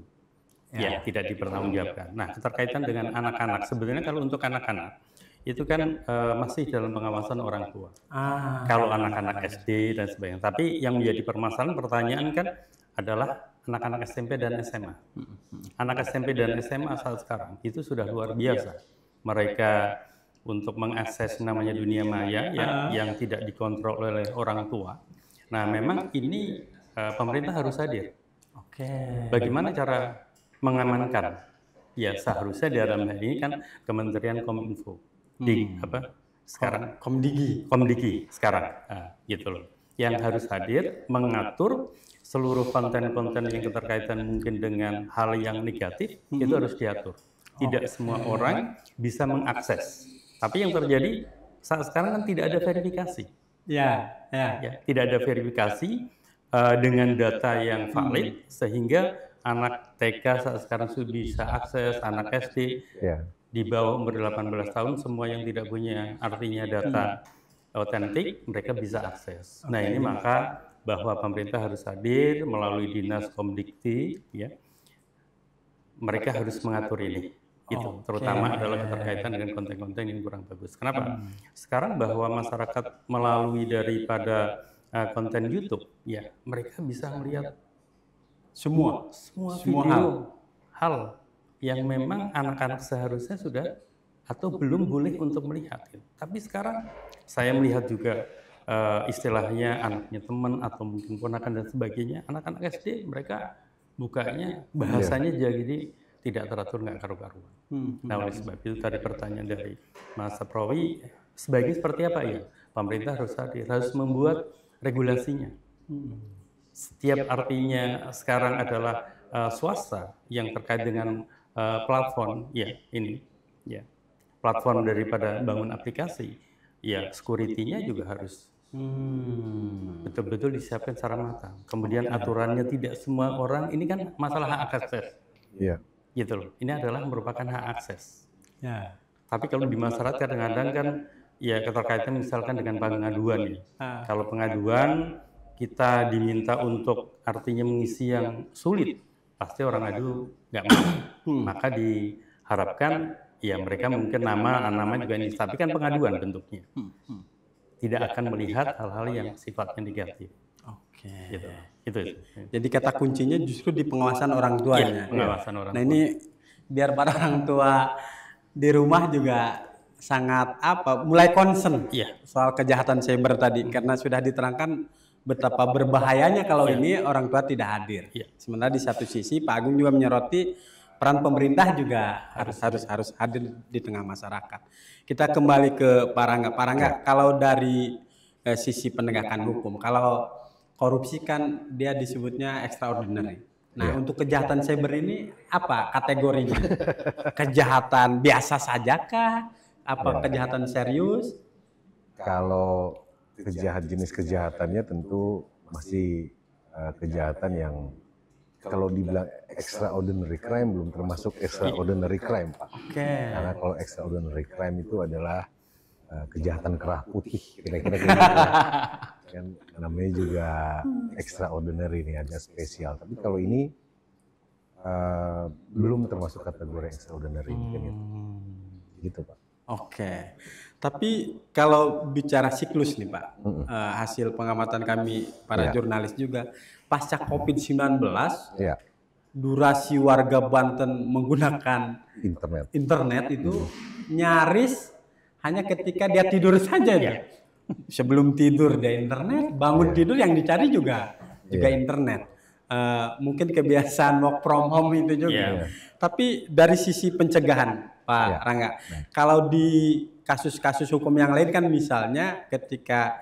Ya, tidak dipertanggungjawabkan. Nah, keterkaitan dengan anak-anak, sebenarnya kalau untuk anak-anak itu kan masih dalam pengawasan orang tua. Kalau anak-anak SD dan sebagainya. Tapi yang menjadi pertanyaan kan adalah anak-anak SMP dan SMA. Anak SMP dan SMA saat sekarang itu sudah luar biasa. Mereka untuk mengakses namanya dunia maya yang tidak dikontrol oleh orang tua. Nah, memang ini pemerintah harus hadir. Bagaimana cara mengamankan? Ya, seharusnya di dalam hal ini kan Kementerian Kominfo. Sekarang Komdigi sekarang gitu loh yang harus hadir mengatur seluruh konten-konten yang keterkaitan mungkin dengan hal yang negatif itu harus diatur. Tidak semua orang bisa mengakses, tapi yang terjadi saat sekarang kan tidak ada verifikasi. Ya, tidak ada verifikasi dengan data yang valid sehingga anak TK saat sekarang sudah bisa akses, anak SD di bawah umur 18 tahun semua yang tidak punya artinya data otentik mereka bisa akses. Nah, ini maka bahwa pemerintah harus hadir melalui Dinas Komdikti, ya. Mereka harus mengatur ini. Itu terutama adalah keterkaitan dengan konten-konten yang kurang bagus. Kenapa? Sekarang bahwa masyarakat melalui daripada konten YouTube, ya mereka bisa melihat Semua semua Semua video hal yang memang anak-anak seharusnya sudah atau belum boleh untuk melihat. Tapi sekarang saya melihat juga istilahnya anaknya teman atau mungkin ponakan dan sebagainya, anak-anak SD mereka bukanya bahasanya jadi tidak teratur, nggak karu-karuan. Nah, oleh sebab itu tadi pertanyaan dari Mas Saprowi, sebaiknya seperti apa ya? Pemerintah harus hadir, harus membuat regulasinya. Setiap artinya sekarang adalah swasta yang terkait dengan platform, ya ini, ya platform daripada bangun aplikasi, ya security-nya juga harus betul-betul disiapkan secara matang. Kemudian aturannya tidak semua orang, ini kan masalah hak akses, Iya. gitu loh. Ini adalah merupakan hak akses. ya. Tapi kalau di masyarakat kadang-kadang kan ya keterkaitan misalkan dengan pengaduan ya. Kalau pengaduan kita diminta untuk artinya mengisi yang sulit, pasti orang adu nggak mau. Maka diharapkan ya mereka mungkin nama juga ini, tapi kan pengaduan bentuknya. Tidak akan melihat hal-hal yang sifatnya negatif. Oke. Gitu. Itu. Jadi kata kuncinya justru di pengawasan orang tuanya. Iya, pengawasan orang Nah tua. ini biar para orang tua di rumah juga sangat mulai concern Iya. soal kejahatan cyber tadi karena sudah diterangkan betapa berbahayanya kalau ini orang tua tidak hadir. Iya. Sementara di satu sisi Pak Agung juga menyoroti peran pemerintah juga harus hadir di tengah masyarakat. Kita kembali ke Pak Rangga. Pak Rangga, kalau dari sisi penegakan hukum, kalau korupsi kan dia disebutnya extraordinary. Nah, untuk kejahatan cyber ini apa kategorinya? Kejahatan biasa saja kah? Apa kejahatan serius? Kalau jenis kejahatannya tentu masih kejahatan yang kalau dibilang extraordinary crime belum termasuk extraordinary crime, Pak. Oke. Karena kalau extraordinary crime itu adalah kejahatan kerah putih, kira-kira kayak gitu. Kan namanya juga extraordinary nih, agak spesial. Tapi kalau ini belum termasuk kategori extraordinary, mungkin itu. Gitu, Pak. Oke, tapi kalau bicara siklus nih Pak, hasil pengamatan kami para jurnalis juga, pasca COVID-19, Ya, durasi warga Banten menggunakan internet. itu nyaris hanya ketika dia tidur saja ya. Sebelum tidur dia internet, bangun tidur yang dicari juga internet. Mungkin kebiasaan work from home itu juga. Tapi dari sisi pencegahan Pak Rangga, kalau di kasus-kasus hukum yang lain kan misalnya ketika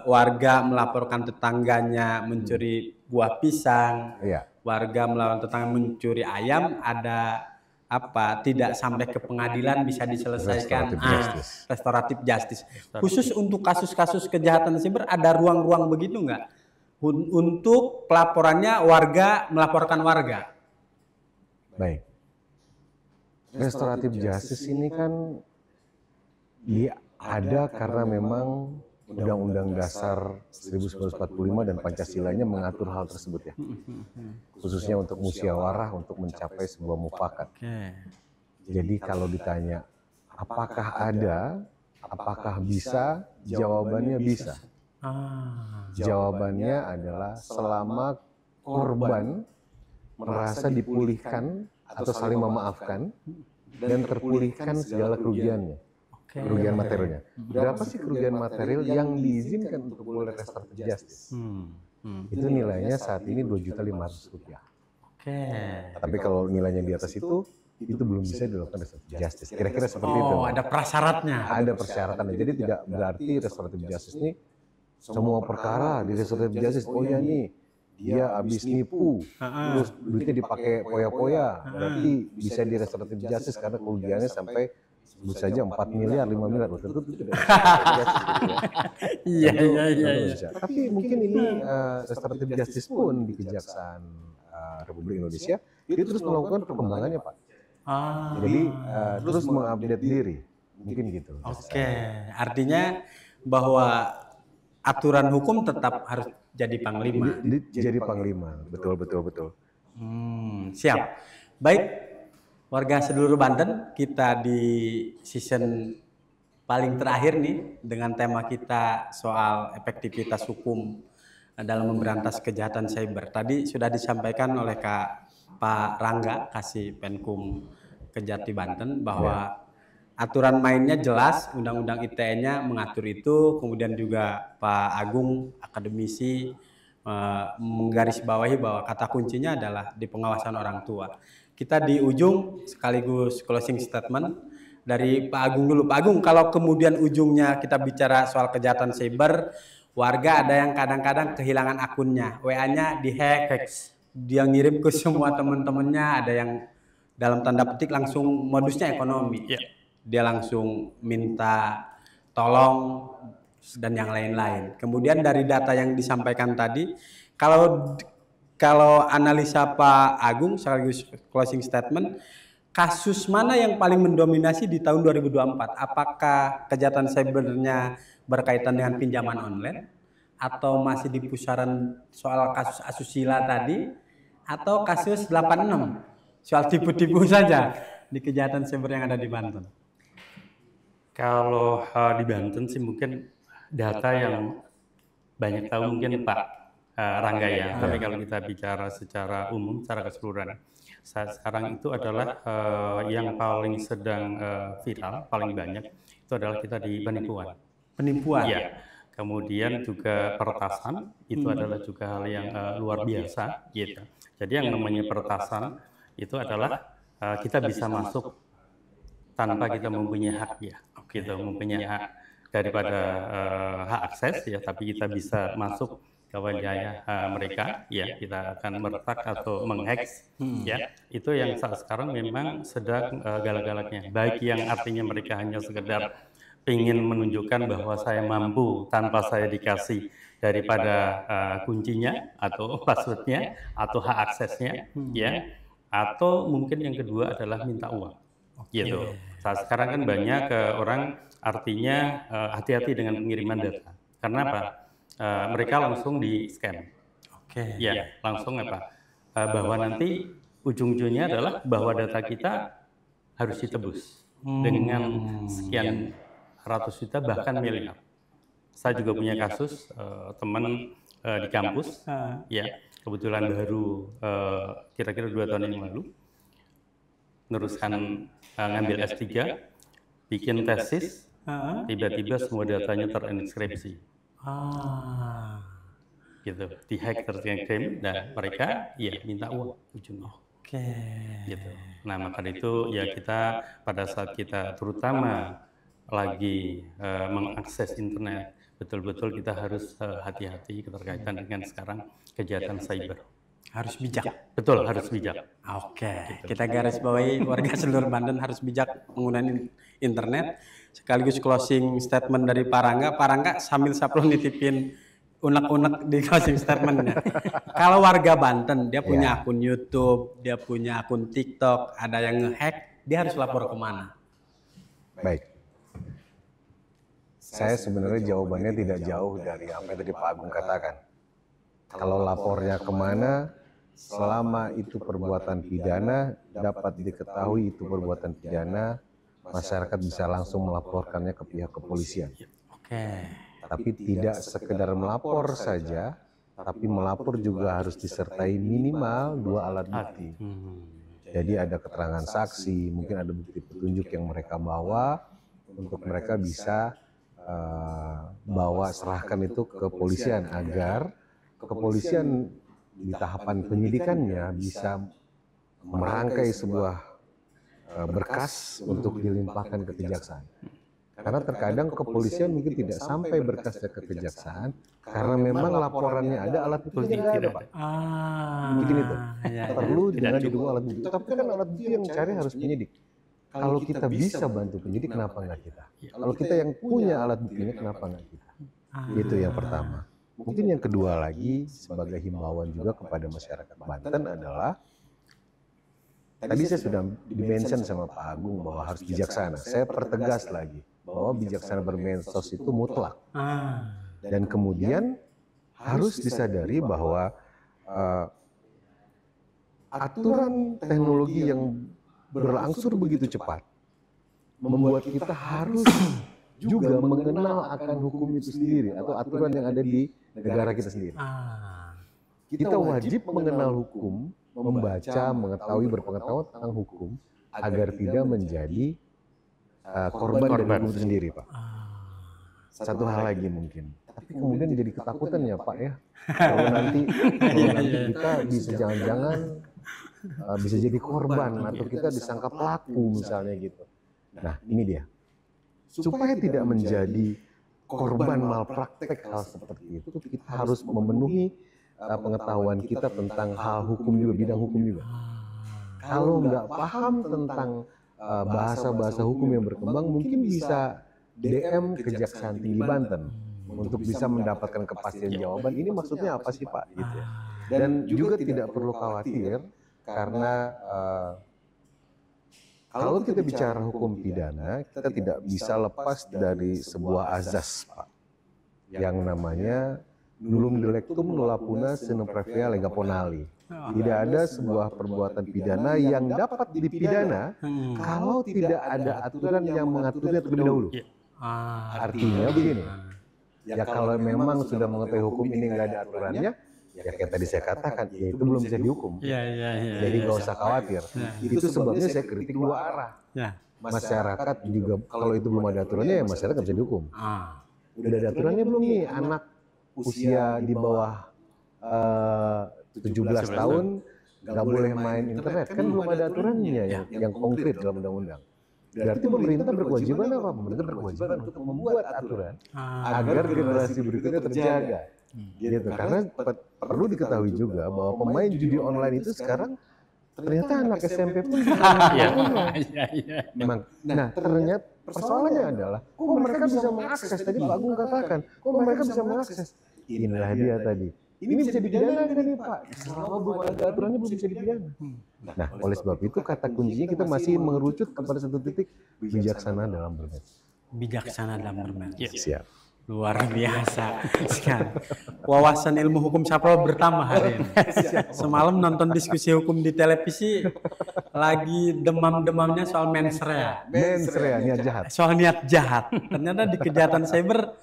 warga melaporkan tetangganya mencuri buah pisang, warga melawan tetangga mencuri ayam, ada tidak sampai ke pengadilan bisa diselesaikan restoratif justice. Khusus untuk kasus-kasus kejahatan siber ada ruang-ruang begitu nggak? Untuk pelaporannya warga melaporkan warga. Baik. Restoratif justice ini kan dia ada karena memang Undang-Undang Dasar 1945 dan Pancasilanya mengatur hal tersebut ya. Khususnya untuk musyawarah untuk mencapai sebuah mufakat. Jadi kalau ditanya apakah ada, apakah bisa, jawabannya bisa. Jawabannya adalah selama korban merasa dipulihkan atau saling memaafkan dan terpulihkan segala kerugiannya, kerugian materialnya. Berapa sih kerugian material yang diizinkan untuk boleh restoratif justice? Itu nilainya saat ini Rp2.500.000. Tapi kalau nilainya di atas itu belum bisa dilakukan restoratif justice. Kira-kira seperti itu. Oh, ada prasyaratnya. Ada persyaratannya. Jadi tidak berarti restoratif justice ini semua perkara di restoratif justice, oh ya nih dia habis nipu, terus duitnya dipakai poya-poya, berarti bisa di restoratif justice karena kerugiannya sampai sebut saja 4 miliar, 5 miliar, tentu tidak. Iya. Tapi mungkin ini restoratif justice pun di Kejaksaan Republik Indonesia itu terus melakukan perkembangannya, Pak. Jadi terus mengupdate diri, mungkin gitu. Oke, artinya bahwa aturan hukum tetap harus jadi panglima. Jadi panglima, betul. Siap. Baik, warga seluruh Banten, kita di season paling terakhir nih dengan tema kita soal efektivitas hukum dalam memberantas kejahatan cyber. Tadi sudah disampaikan oleh Pak Rangga, Kasih Penkum Kejati Banten, bahwa aturan mainnya jelas, Undang-Undang ITE-nya mengatur itu, kemudian juga Pak Agung, akademisi, menggarisbawahi bahwa kata kuncinya adalah di pengawasan orang tua. Kita di ujung sekaligus closing statement dari Pak Agung dulu. Pak Agung, kalau kemudian ujungnya kita bicara soal kejahatan cyber, warga ada yang kadang-kadang kehilangan akunnya, WA-nya dihack, dia ngirim ke semua teman-temannya, ada yang dalam tanda petik langsung modusnya ekonomi. Dia langsung minta tolong dan yang lain-lain. Kemudian dari data yang disampaikan tadi, kalau analisa Pak Agung sekaligus closing statement, kasus mana yang paling mendominasi di tahun 2024? Apakah kejahatan cybernya berkaitan dengan pinjaman online, atau masih di pusaran soal kasus asusila tadi, atau kasus 86 soal tipu-tipu saja di kejahatan cyber yang ada di Banten? Kalau di Banten sih mungkin data yang banyak tahu mungkin Pak Rangga ya, tapi kalau kita bicara secara umum, secara keseluruhan, sekarang itu adalah yang paling sedang viral, paling banyak itu adalah kita di penipuan. Penipuan? Ya. Kemudian juga peretasan, itu adalah juga hal yang luar biasa, gitu. Jadi yang namanya peretasan itu adalah kita bisa masuk tanpa kita mempunyai hak ya, gitu, mempunyai hak daripada hak akses ya, tapi kita bisa masuk ke wilayah mereka, ya, kita akan meretak atau menghack, ya, itu yang saat sekarang memang sedang galak-galaknya, baik yang artinya mereka hanya sekedar ingin menunjukkan bahwa saya mampu tanpa saya dikasih daripada kuncinya atau passwordnya atau hak aksesnya, ya, atau mungkin yang kedua adalah minta uang, gitu. Saat sekarang kan banyak orang artinya hati-hati dengan pengiriman data, karena apa? Mereka langsung di scam, ya, langsung apa? Bahwa nanti ujung-ujungnya adalah bahwa data kita harus ditebus dengan sekian ratus juta bahkan miliar. Saya juga punya kasus teman di kampus, ya, kebetulan baru kira-kira 2 tahun yang lalu, meneruskan ngambil S3, bikin tesis, tiba-tiba semua datanya terinskripsi. Gitu, dihack, terenkripsi, dan mereka ya minta uang ujungnya. Gitu. Nah, maka itu ya kita pada saat kita terutama lagi mengakses internet, betul-betul kita harus hati-hati keterkaitan dengan sekarang kejahatan cyber. Harus bijak. Betul, harus bijak. Gitu. Kita garis bawahi warga seluruh Banten harus bijak menggunakan internet. Sekaligus closing statement dari Pak Rangga. Pak Rangga sambil saplon nitipin unek-unek di closing statementnya. Kalau warga Banten, dia punya akun YouTube, dia punya akun TikTok, ada yang ngehack, dia harus lapor kemana? Baik. Saya sebenarnya jawabannya tidak jauh dari apa yang tadi Pak Agung katakan. Kalau lapornya kemana, selama itu perbuatan pidana, dapat diketahui itu perbuatan pidana, masyarakat bisa langsung melaporkannya ke pihak kepolisian. Tapi tidak sekedar melapor saja, tapi melapor juga harus disertai minimal 2 alat bukti. Jadi ada keterangan saksi, mungkin ada bukti petunjuk yang mereka bawa, untuk mereka bisa serahkan itu ke kepolisian agar kepolisian di tahapan penyidikannya bisa merangkai sebuah berkas untuk dilimpahkan ke kejaksaan. Karena terkadang kepolisian mungkin tidak sampai berkasnya ke kejaksaan karena memang laporannya ada, alat bukti tidak ada, Pak. Mungkin itu perlu dengan didukung alat bukti. Tapi kan alat bukti yang cari harus penyidik. Kalau kita bisa bantu penyidik, kenapa nggak kita? Kalau kita yang punya alat buktinya, kenapa nggak kita? Itu yang pertama. Mungkin yang kedua lagi, sebagai himbauan juga kepada masyarakat Banten adalah, tadi saya sudah di-mention sama Pak Agung bahwa harus bijaksana. Saya pertegas lagi, bahwa bijaksana bermedsos itu mutlak. Dan kemudian harus disadari bahwa aturan teknologi yang berlangsung begitu cepat membuat kita harus juga mengenal akan hukum itu sendiri atau aturan yang ada di negara kita sendiri. Kita wajib mengenal hukum, membaca, mengetahui, berpengetahuan tentang hukum agar tidak menjadi korban dari hukum itu sendiri, Pak. Satu hal lagi mungkin, tapi kemudian jadi ketakutan ya Pak ya, kalau nanti kita bisa jangan-jangan bisa jadi korban atau kita disangka pelaku misalnya gitu. Nah ini dia, supaya tidak menjadi korban malpraktek hal seperti itu, kita harus memenuhi pengetahuan kita tentang hal hukum juga, bidang hukum juga. Kalau nggak paham tentang bahasa-bahasa hukum yang berkembang, mungkin bisa DM Kejaksaan Tinggi Banten untuk bisa mendapatkan kepastian jawaban. Ini maksudnya apa sih Pak? Gitu ya. Dan juga tidak perlu khawatir karena kalau kita bicara hukum pidana, kita tidak bisa lepas dari sebuah azas Pak, yang namanya nullum dilectum nulla puna sine previa lega ponali. Tidak ada sebuah perbuatan pidana yang dapat dipidana kalau tidak ada aturan yang mengaturnya terlebih dahulu. Artinya begini, ya kalau memang sudah mengetahui hukum ini nggak ada aturannya, ya kayak tadi saya katakan, ya itu belum bisa dihukum. Jadi nggak usah khawatir. Itu sebabnya saya kritik dua arah. Masyarakat juga kalau itu belum ada aturannya, ya masyarakat nggak bisa dihukum. Udah ada aturannya belum nih, anak usia di bawah 17 tahun nggak boleh main internet, kan belum ada aturannya yang konkret dalam undang-undang. Berarti pemerintah berkewajiban apa? Pemerintah berkewajiban untuk membuat aturan agar generasi berikutnya terjaga. Gitu. Karena perlu diketahui juga bahwa pemain judi online itu sekarang ternyata anak SMP pun memang. Nah, ternyata persoalannya adalah kok mereka bisa mengakses, tadi Pak Agung katakan, kok mereka bisa mengakses. Inilah dia tadi. Ini bisa dipidana kan nih Pak? Selama belum ada aturannya belum bisa dipidana. Nah, oleh sebab itu kata kuncinya kita masih mengerucut kepada satu titik, bijaksana dalam bermain. Bijaksana dalam bermain. Siap. Luar biasa sekali. Wawasan ilmu hukum Sapro bertambah hari ini. Semalam nonton diskusi hukum di televisi, lagi demam-demamnya soal mens rea. Mens rea, niat jahat. Soal niat jahat. Ternyata di kejahatan cyber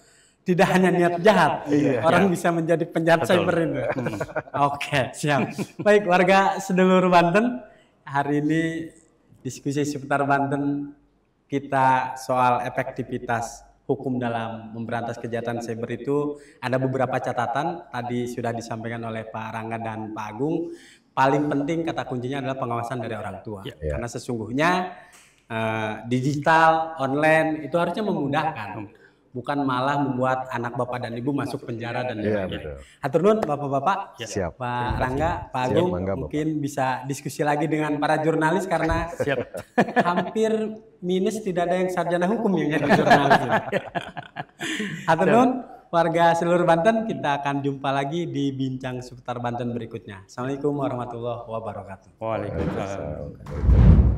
tidak hanya niat jahat, orang bisa menjadi penjahat cyber ini. Oke, siap. Baik, warga sedulur Banten, hari ini diskusi seputar Banten kita soal efektivitas hukum dalam memberantas kejahatan cyber itu ada beberapa catatan tadi sudah disampaikan oleh Pak Rangga dan Pak Agung. Paling penting kata kuncinya adalah pengawasan dari orang tua, karena sesungguhnya digital online itu harusnya memudahkan. Bukan malah membuat anak bapak dan ibu masuk penjara dan lain-lain. Hatur nuhun bapak-bapak, Pak Rangga, Pak Agung, mungkin bisa diskusi lagi dengan para jurnalis karena hampir minus tidak ada yang sarjana hukum yang jadi jurnalis. Hatur nuhun, warga seluruh Banten, kita akan jumpa lagi di bincang seputar Banten berikutnya. Assalamualaikum warahmatullahi wabarakatuh. Waalaikumsalam.